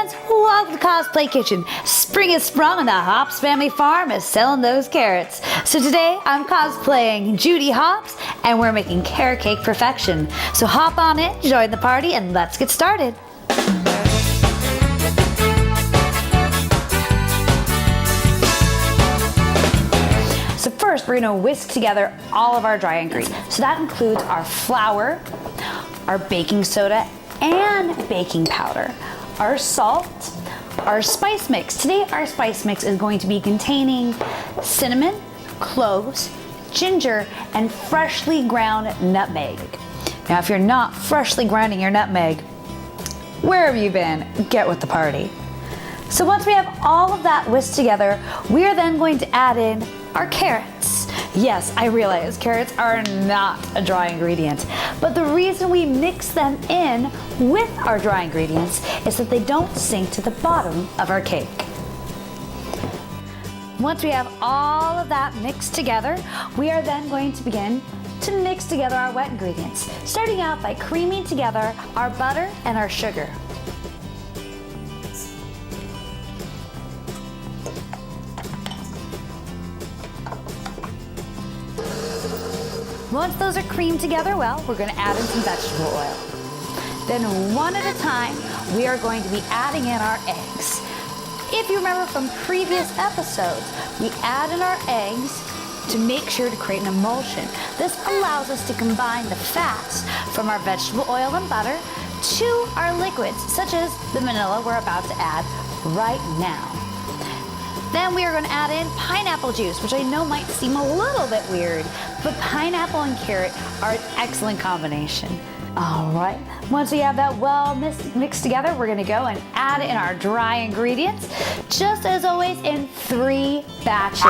friends, welcome to Cosplay Kitchen. Spring is sprung and the Hops family farm is selling those carrots. So today I'm cosplaying Judy Hops and we're making carrot cake perfection. So hop on in, join the party, and let's get started. So first we're gonna whisk together all of our dry ingredients. So that includes our flour, our baking soda and baking powder, our salt, our spice mix. Today our spice mix is going to be containing cinnamon, cloves, ginger, and freshly ground nutmeg. Now if you're not freshly grinding your nutmeg, where have you been? Get with the party. So once we have all of that whisked together, we are then going to add in our carrots. Yes, I realize carrots are not a dry ingredient, but the reason we mix them in with our dry ingredients is that they don't sink to the bottom of our cake. Once we have all of that mixed together, we are then going to begin to mix together our wet ingredients, starting out by creaming together our butter and our sugar. Once those are creamed together well, we're going to add in some vegetable oil. Then one at a time, we are going to be adding in our eggs. If you remember from previous episodes, we add in our eggs to make sure to create an emulsion. This allows us to combine the fats from our vegetable oil and butter to our liquids, such as the vanilla we're about to add right now. Then we are going to add in pineapple juice, which I know might seem a little bit weird, but pineapple and carrot are an excellent combination. All right, once we have that well mixed together, we're going to go and add in our dry ingredients, just as always in 3 batches.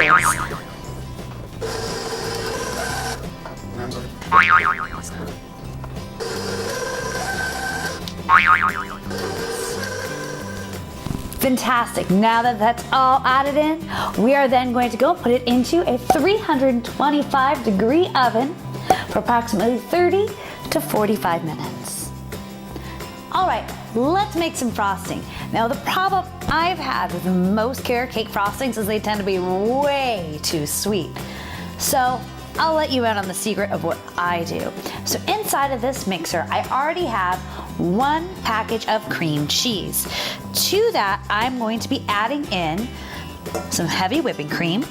Fantastic. Now that that's all added in, we are then going to go put it into a 325-degree oven for approximately 30 to 45 minutes. All right, let's make some frosting. Now the problem I've had with most carrot cake frostings is they tend to be way too sweet. So I'll let you in on the secret of what I do. So inside of this mixer, I already have 1 package of cream cheese. To that, I'm going to be adding in some heavy whipping cream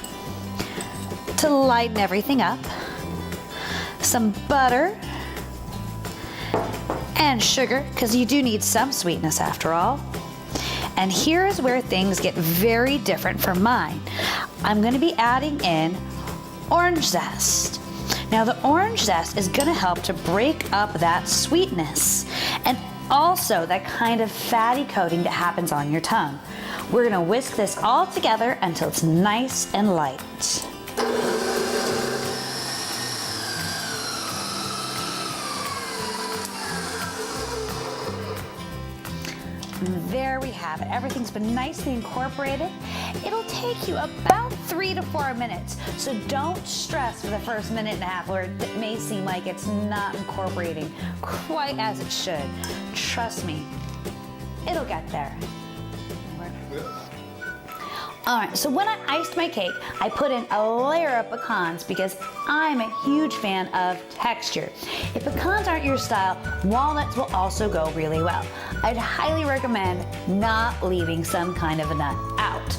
to lighten everything up, some butter, and sugar, because you do need some sweetness after all. And here is where things get very different from mine. I'm going to be adding in orange zest. Now the orange zest is going to help to break up that sweetness and also that kind of fatty coating that happens on your tongue. We're going to whisk this all together until it's nice and light. There we have it. Everything's been nicely incorporated. It'll take you about 3 to 4 minutes, so don't stress for the first minute and a half where it may seem like it's not incorporating quite as it should. Trust me, it'll get there. All right, so when I iced my cake, I put in a layer of pecans because I'm a huge fan of texture. If pecans aren't your style, walnuts will also go really well. I'd highly recommend not leaving some kind of a nut out.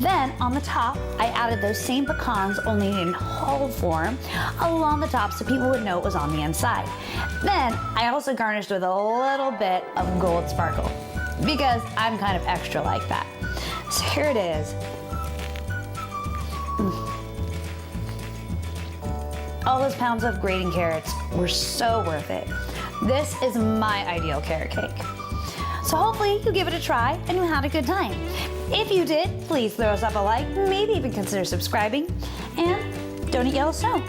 Then on the top, I added those same pecans, only in whole form, along the top so people would know it was on the inside. Then I also garnished with a little bit of gold sparkle because I'm kind of extra like that. So here it is. All those pounds of grating carrots were so worth it. This is my ideal carrot cake. So hopefully you give it a try and you had a good time. If you did, please throw us up a like, maybe even consider subscribing, and don't eat yellow snow.